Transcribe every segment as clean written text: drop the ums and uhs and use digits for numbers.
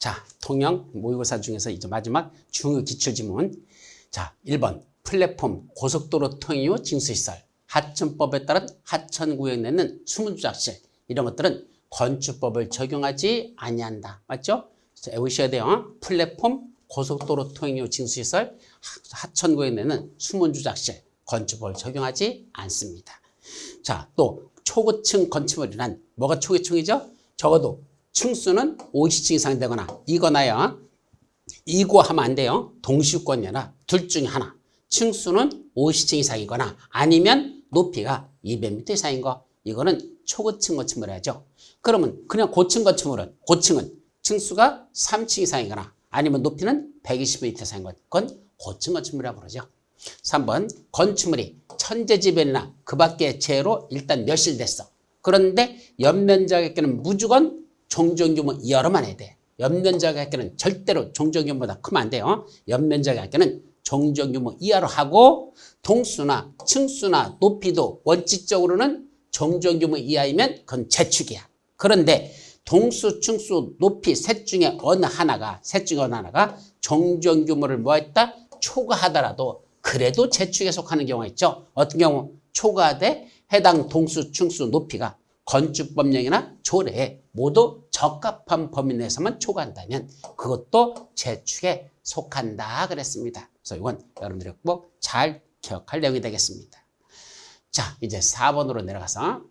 자, 통영 모의고사 중에서 이제 마지막 중요 기출지문. 자, 1번 플랫폼 고속도로 통행 후 징수시설, 하천법에 따른 하천구역에 내는 수문조작실, 이런 것들은 건축법을 적용하지 아니한다. 맞죠? 자, 외우셔야 돼요. 플랫폼 고속도로 통행 후 징수시설, 하천구역에 내는 수문조작실, 건축법을 적용하지 않습니다. 자, 또 초고층 건축물이란 뭐가 초고층이죠? 적어도 층수는 50층 이상 되거나 이거나요. 이거 하면 안 돼요. 동시유권이 아니라 둘 중에 하나. 층수는 50층 이상이거나 아니면 높이가 200m 이상인 거. 이거는 초고층 건축물 해야죠. 그러면 그냥 고층 건축물은, 고층은 층수가 3층 이상이거나 아니면 높이는 120m 이상인 것. 그건 고층 건축물이라고 그러죠. 3번 건축물이 천재지변이나 그 밖의 재해로 일단 멸실됐어. 그런데 연면적에는 무조건 종전규모 이하로만 해야 돼. 연면적에는 절대로 종전규모보다 크면 안 돼요. 연면적에는 종전규모 이하로 하고 동수나 층수나 높이도 원칙적으로는 종전규모 이하이면 그건 재축이야. 그런데 동수, 층수, 높이 셋 중에 어느 하나가 종전규모를 뭐했다? 초과하더라도 그래도 재축에 속하는 경우가 있죠. 어떤 경우? 초과하되 해당 동수, 층수, 높이가 건축법령이나 조례에 모두 적합한 범위 내에서만 초과한다면 그것도 재축에 속한다 그랬습니다. 그래서 이건 여러분들이 꼭 잘 기억할 내용이 되겠습니다. 자, 이제 4번으로 내려가서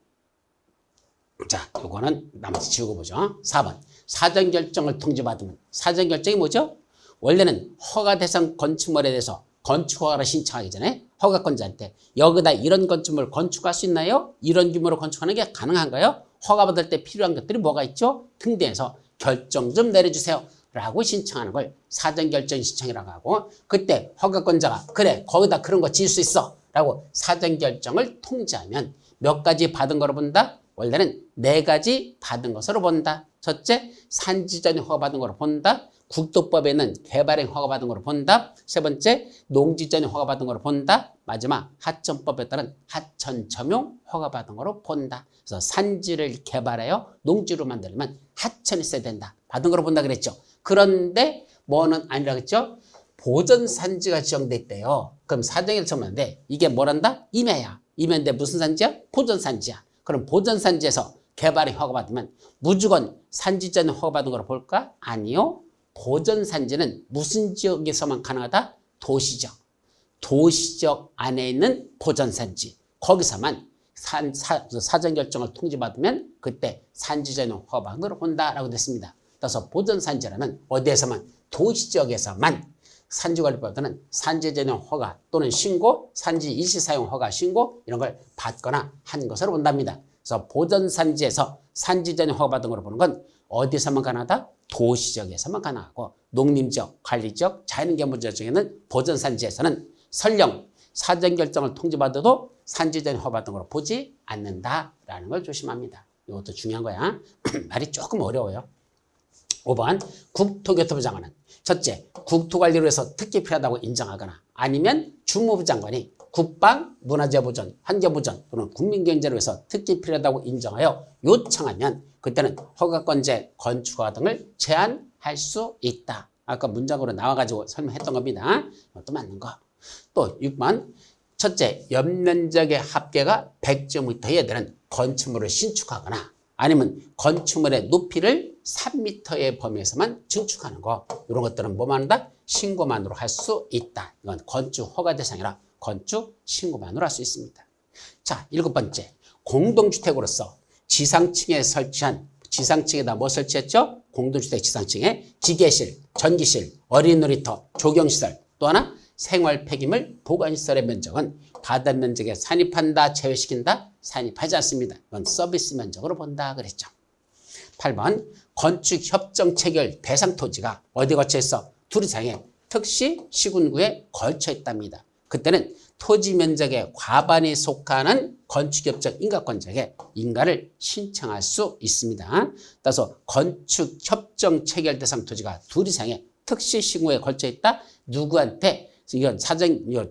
자, 이거는 나머지 지우고 보죠. 4번 사전결정을 통지받으면 사전결정이 뭐죠? 원래는 허가 대상 건축물에 대해서 건축허가를 신청하기 전에 허가권자한테 여기다 이런 건축물을 건축할 수 있나요? 이런 규모로 건축하는 게 가능한가요? 허가받을 때 필요한 것들이 뭐가 있죠? 등등해서 결정 좀 내려주세요 라고 신청하는 걸 사전결정 신청이라고 하고, 그때 허가권자가 그래 거기다 그런 거 지을 수 있어 라고 사전결정을 통지하면 몇 가지 받은 거로 본다? 원래는 4가지 받은 것으로 본다. 첫째, 산지전이 허가받은 거로 본다. 국토법에는 개발행 허가받은 거로 본다. 세 번째, 농지전이 허가받은 거로 본다. 마지막, 하천법에 따른 하천점용 허가받은 거로 본다. 그래서 산지를 개발하여 농지로 만들려면 하천이 있어야 된다. 받은 거로 본다 그랬죠. 그런데 뭐는 아니라고 했죠. 보전산지가 지정돼 있대요. 그럼 사정일청인데 이게 뭐란다? 임야야. 임야인데 무슨 산지야? 보전산지야. 그럼 보전산지에서 개발행 허가받으면 무조건 산지전 허가받은 거로 볼까? 아니요. 보전산지는 무슨 지역에서만 가능하다? 도시적. 도시적 안에 있는 보전산지. 거기서만 사전결정을 통지받으면 그때 산지전용 허가받은 거로 본다라고 됐습니다. 따라서 보전산지라는 어디에서만? 도시지역에서만 산지관리법에는 산지전용 허가 또는 신고, 산지 일시사용 허가 신고 이런 걸 받거나 한 것으로 본답니다. 그래서 보전산지에서 산지전용 허가받은 거로 보는 건 어디서만 가능하다? 도시지역에서만 가능하고 농림지역, 관리지역, 자연경보지역 중에는 보전산지에서는 설령 사전결정을 통지받아도 산지전용 허가받은 거로 보지 않는다라는 걸 조심합니다. 이것도 중요한 거야. 말이 조금 어려워요. 5번 국토교통부 장관은 첫째, 국토관리를 위해서 특히 필요하다고 인정하거나 아니면 주무부 장관이 국방, 문화재보전, 환경보전 또는 국민경제를 위해서 특히 필요하다고 인정하여 요청하면 그때는 허가권제, 건축허가 등을 제한할 수 있다. 아까 문장으로 나와가지고 설명했던 겁니다. 이것도 맞는 거. 또 6번 첫째, 연면적의 합계가 100제곱미터여야 되는 건축물을 신축하거나 아니면 건축물의 높이를 3m의 범위에서만 증축하는 거. 이런 것들은 뭐만 한다? 신고만으로 할 수 있다. 이건 건축 허가 대상이라 건축 신고만으로 할 수 있습니다. 자, 7번째. 공동주택으로서 지상층에 설치한, 지상층에다 뭐 설치했죠? 공동주택 지상층에 기계실, 전기실, 어린이 놀이터, 조경시설, 또 하나 생활 폐기물 보관시설의 면적은 바다 면적에 산입한다, 제외시킨다? 산입하지 않습니다. 이건 서비스 면적으로 본다 그랬죠. 8번 건축협정 체결 대상 토지가 어디 걸쳐 있어? 두리장에 특시 시군구에 걸쳐 있답니다. 그때는 토지 면적의 과반이 속하는 건축협정 인가권자에게 인가를 신청할 수 있습니다. 따라서 건축협정 체결 대상 토지가 두리장에 특시 시군구에 걸쳐 있다? 누구한테? 이건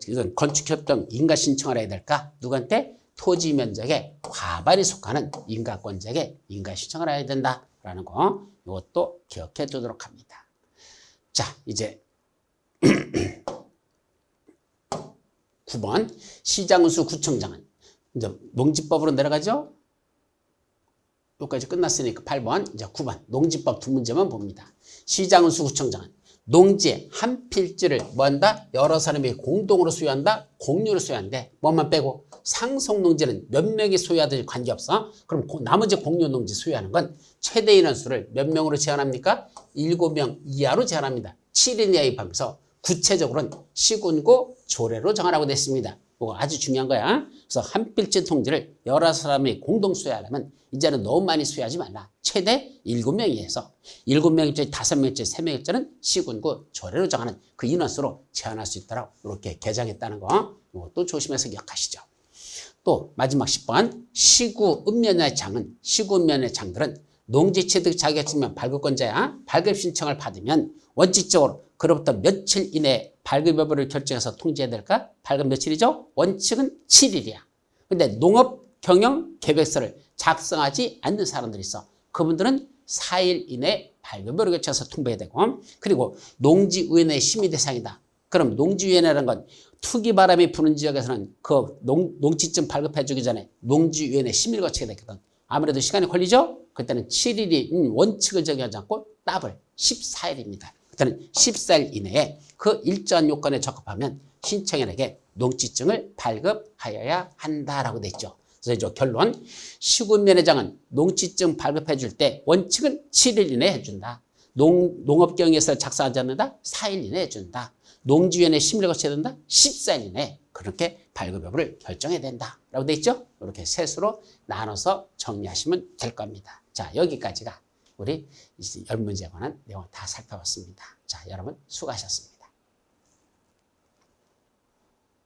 이건 건축협정 인가 신청을 해야 될까? 누구한테? 토지 면적의 과반이 속하는 인가권자에게 인가 신청을 해야 된다. 라는 거 이것도 기억해 두도록 합니다. 자, 이제 9번 시장운수 구청장은 이제 농지법으로 내려가죠. 여기까지 끝났으니까 8번 이제 9번 농지법 두 문제만 봅니다. 시장운수 구청장은 농지의 한 필지를 뭐한다? 여러 사람이 공동으로 소유한다? 공유로 소유한대. 뭐만 빼고 상속농지는 몇 명이 소유하든지 관계없어. 그럼 나머지 공유농지 소유하는 건 최대 인원수를 몇 명으로 제한합니까? 7명 이하로 제한합니다. 7인 이하에 입하면서 구체적으로는 시군구 조례로 정하라고 됐습니다. 이거 아주 중요한 거야. 그래서 한 필지 통지를 여러 사람이 공동 소유하려면 이제는 너무 많이 소유하지 말라. 최대 7명이 해서 7명일지 5명일지 3명일지는 시군구 조례로 정하는 그 인원수로 제한할 수 있도록 이렇게 개정했다는 거 이것도 조심해서 기억하시죠. 또 마지막 10번 시구 읍면의 장은 시구 읍면의 장들은 농지취득 자격증명 발급권자야 발급 신청을 받으면 원칙적으로 그로부터 며칠 이내에 발급 여부를 결정해서 통지해야 될까? 발급 며칠이죠? 원칙은 7일이야. 근데 농업경영계획서를 작성하지 않는 사람들이 있어. 그분들은 4일 이내에 발급 여부를 결정해서 통보해야 되고 그리고 농지위원회 심의 대상이다. 그럼 농지위원회라는 건 투기 바람이 부는 지역에서는 그 농지증 발급해 주기 전에 농지위원회 심의를 거치게 되거든. 아무래도 시간이 걸리죠? 그때는 7일이 원칙을 정하지 않고 더블 14일입니다. 그때는 14일 이내에 그 일정한 요건에 적합하면 신청인에게 농지증을 발급하여야 한다라고 돼 있죠. 그래서 이제 결론, 시군면회장은 농지증 발급해 줄 때 원칙은 7일 이내에 해준다. 농업경영에서 작성하지 않는다? 4일 이내에 해준다. 농지위원회 심의를 거쳐야 된다? 14일 이내에 그렇게 발급 여부를 결정해야 된다. 라고 돼 있죠? 이렇게 셋으로 나눠서 정리하시면 될 겁니다. 자, 여기까지가 우리 10문제에 관한 내용 다 살펴봤습니다. 자, 여러분 수고하셨습니다.